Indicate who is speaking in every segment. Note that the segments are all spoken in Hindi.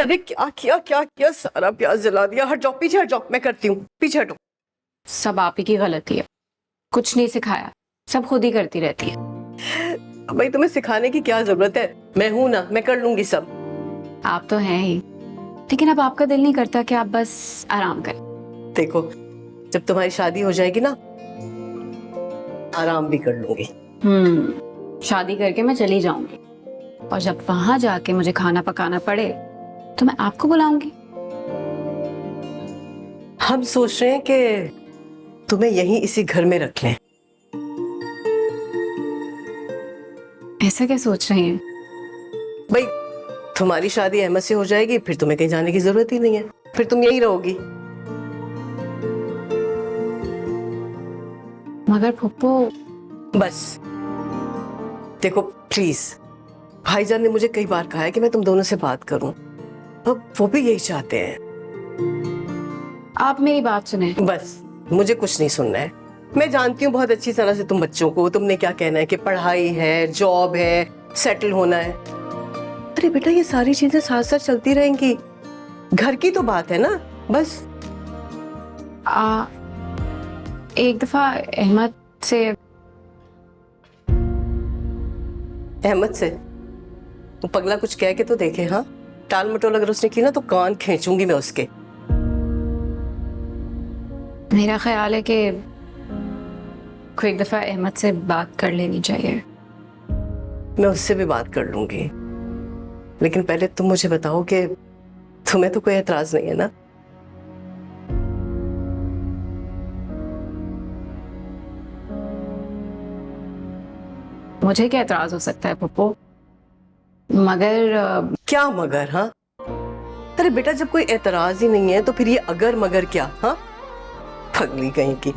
Speaker 1: अरे क्या किया क्या किया, सारा प्याज जला दिया। हट जाओ, पीछे हट जाओ, मैं करती हूँ, पीछे हटो।
Speaker 2: सब आप ही की गलती है, कुछ नहीं सिखाया, सब खुद ही करती रहती है।
Speaker 1: भाई तुम्हें सिखाने की क्या जरूरत है, मैं हूं ना, मैं कर लूंगी सब।
Speaker 2: आप तो हैं ही, लेकिन अब आपका दिल नहीं करता कि आप बस आराम करें।
Speaker 1: देखो, जब तुम्हारी शादी हो जाएगी ना, आराम भी कर लूंगी।
Speaker 2: शादी करके मैं चली जाऊंगी, और जब वहां जाके मुझे खाना पकाना पड़े तो मैं आपको बुलाऊंगी।
Speaker 1: हम सोच रहे हैं कि तुम्हें यहीं इसी घर में रख लें।
Speaker 2: ऐसा क्या सोच रही हैं?
Speaker 1: भाई तुम्हारी शादी अहमद से हो जाएगी, फिर तुम्हें कहीं जाने की जरूरत ही नहीं है, फिर तुम यहीं रहोगी।
Speaker 2: मगर फुप्पो,
Speaker 1: बस देखो प्लीज, भाईजान ने मुझे कई बार कहा है कि मैं तुम दोनों से बात करूं, अब वो भी यही चाहते हैं।
Speaker 2: आप मेरी बात सुने।
Speaker 1: बस मुझे कुछ नहीं सुनना है। मैं जानती हूँ बहुत अच्छी तरह से तुम बच्चों को, तुमने क्या कहना है कि पढ़ाई है, जॉब है, सेटल होना है। अरे बेटा, ये सारी चीजें साथ साथ चलती रहेंगी, घर की तो बात है ना। बस
Speaker 2: एक दफा अहमद से
Speaker 1: वो पगला कुछ कह के तो देखे। हाँ, टाल मटोल अगर उसने की ना तो कान खींचूंगी मैं उसके।
Speaker 2: मेरा ख्याल है कि कोई एक दफा अहमद से बात कर लेनी चाहिए।
Speaker 1: मैं उससे भी बात कर लूंगी, लेकिन पहले तुम मुझे बताओ कि तुम्हें तो कोई एतराज नहीं है ना?
Speaker 2: मुझे क्या एतराज हो सकता है पप्पू, मगर
Speaker 1: क्या मगर? हाँ, अरे बेटा, जब कोई एतराज ही नहीं है तो फिर ये अगर मगर क्या? हाँ, पगली कहीं की।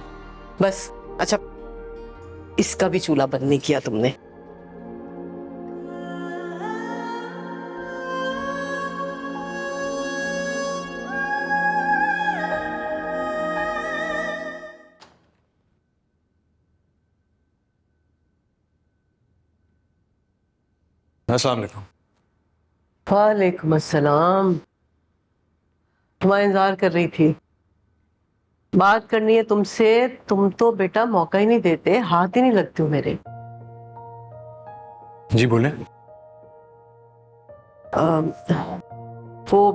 Speaker 1: बस अच्छा, इसका भी चूल्हा बंद नहीं किया तुमने।
Speaker 3: अस्सलाम वालेकुम।
Speaker 1: वालेकुम अस्सलाम। तुम्हारा इंतजार कर रही थी, बात करनी है तुमसे। तुम तो बेटा मौका ही नहीं देते, हाथ ही नहीं लगते हो मेरे।
Speaker 3: जी बोले।
Speaker 1: वो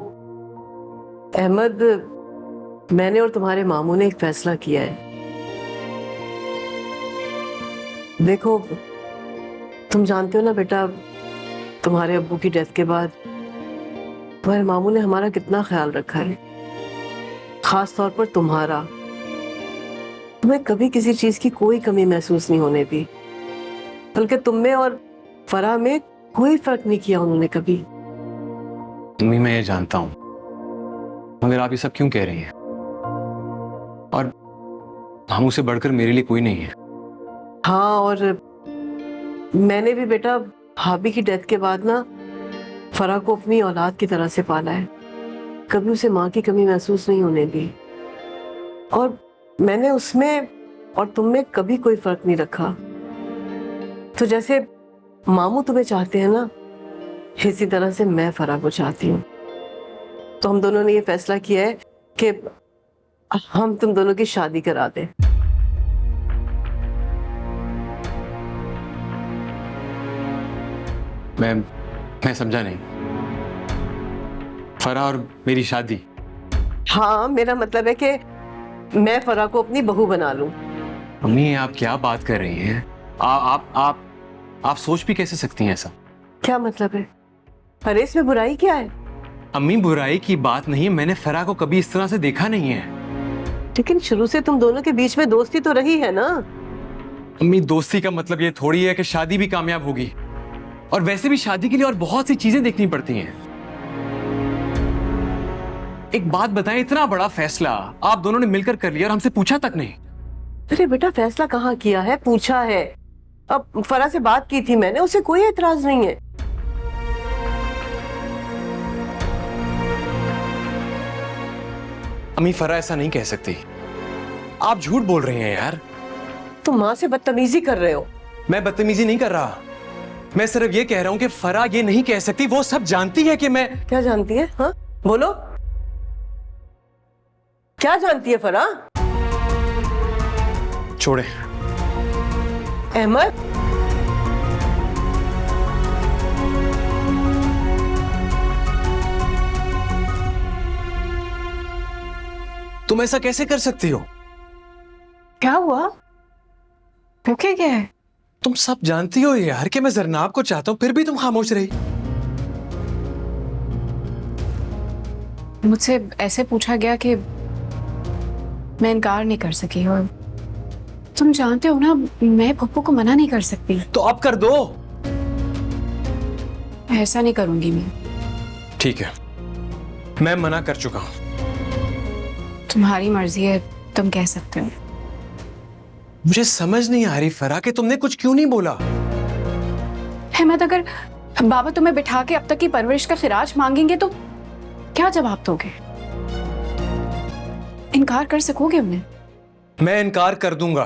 Speaker 1: अहमद, मैंने और तुम्हारे मामू ने एक फैसला किया है। देखो, तुम जानते हो ना बेटा, तुम्हारे अब्बू की डेथ के बाद तुम्हारे मामू ने हमारा कितना ख्याल रखा है, खास तौर पर तुम्हारा। तुम्हें कभी किसी चीज की कोई कमी महसूस नहीं होने दी, बल्कि तुम में और फराह में कोई फर्क नहीं किया उन्होंने कभी।
Speaker 3: मम्मी, मैं ये जानता हूँ, मगर आप ये सब क्यों कह रही हैं? और मामू से बढ़कर मेरे लिए कोई नहीं है।
Speaker 1: हाँ, और मैंने भी बेटा भाभी की डेथ के बाद ना फराह को अपनी औलाद की तरह से पाला है, कभी उसे माँ की कमी महसूस नहीं होने दी। और मैंने उसमें और तुम में कभी कोई फर्क नहीं रखा। तो जैसे मामू तुम्हें चाहते हैं ना, इसी तरह से मैं फराह को चाहती हूँ। तो हम दोनों ने ये फैसला किया है कि हम तुम दोनों की शादी करा दें।
Speaker 3: मैं समझा नहीं। फराह और मेरी शादी?
Speaker 1: हाँ, मेरा मतलब है कि मैं फराह को अपनी बहू बना लूं।
Speaker 3: मम्मी, आप क्या बात कर रही हैं? आप सोच भी कैसे सकती हैं ऐसा?
Speaker 1: क्या मतलब है? अरे इसमें बुराई क्या है?
Speaker 3: अम्मी, बुराई की बात नहीं है, मैंने फराह को कभी इस तरह से देखा नहीं है।
Speaker 1: लेकिन शुरू से तुम दोनों के बीच में दोस्ती तो रही है ना?
Speaker 3: अम्मी, दोस्ती का मतलब ये थोड़ी है कि शादी भी कामयाब होगी, और वैसे भी शादी के लिए और बहुत सी चीजें देखनी पड़ती हैं। एक बात बताएं, इतना बड़ा फैसला आप दोनों ने मिलकर कर लिया और हमसे पूछा तक नहीं।
Speaker 1: अरे बेटा, फैसला कहाँ किया है, पूछा है। अब फराह से बात की थी मैंने, उसे कोई एतराज नहीं है।
Speaker 3: अम्मी, फराह ऐसा नहीं कह सकती, आप झूठ बोल रहे हैं यार।
Speaker 1: तुम माँ से बदतमीजी कर रहे हो।
Speaker 3: मैं बदतमीजी नहीं कर रहा, मैं सिर्फ ये कह रहा हूं कि फराह ये नहीं कह सकती, वो सब जानती है कि मैं।
Speaker 1: क्या जानती है? हाँ बोलो, क्या जानती है फराह?
Speaker 3: छोड़े।
Speaker 1: अहमद,
Speaker 3: तुम ऐसा कैसे कर सकती हो?
Speaker 2: क्या हुआ? ओके क्या है?
Speaker 3: तुम सब जानती हो यार कि मैं जरनाब को चाहता हूं, फिर भी तुम खामोश रही।
Speaker 2: मुझसे ऐसे पूछा गया कि मैं इनकार नहीं कर सकी, और तुम जानते हो ना मैं पप्पू को मना नहीं कर सकती।
Speaker 3: तो अब कर दो।
Speaker 2: ऐसा नहीं करूंगी मैं।
Speaker 3: ठीक है, मैं मना कर चुका हूं।
Speaker 2: तुम्हारी मर्जी है, तुम कह सकते हो।
Speaker 3: मुझे समझ नहीं आ रही फराह कि तुमने कुछ क्यों नहीं बोला।
Speaker 2: अहमद, अगर बाबा तुम्हें बिठा के अब तक की परवरिश का खिराज मांगेंगे तो क्या जवाब दोगे? इनकार कर सकोगे उन्हें?
Speaker 3: मैं इनकार कर दूंगा।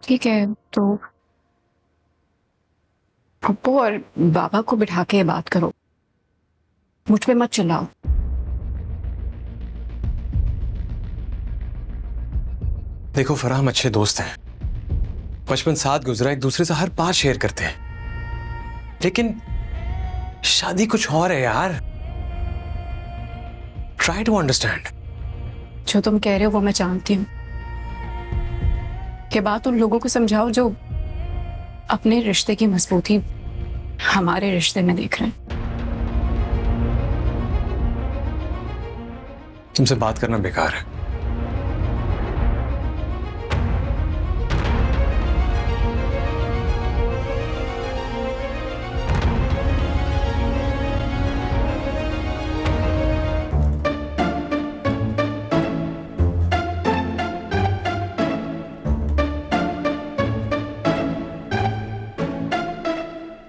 Speaker 2: ठीक है, तो पप्पू और बाबा को बिठा के बात करो, मुझ पे मत चिल्लाओ।
Speaker 3: देखो फराह, हम अच्छे दोस्त हैं, बचपन साथ गुजरा, एक दूसरे से हर बात शेयर करते हैं, लेकिन शादी कुछ और है यार। Try to understand.
Speaker 2: जो तुम कह रहे हो वो मैं जानती हूँ। के बात उन लोगों को समझाओ जो अपने रिश्ते की मजबूती हमारे रिश्ते में देख रहे हैं।
Speaker 3: तुमसे बात करना बेकार है।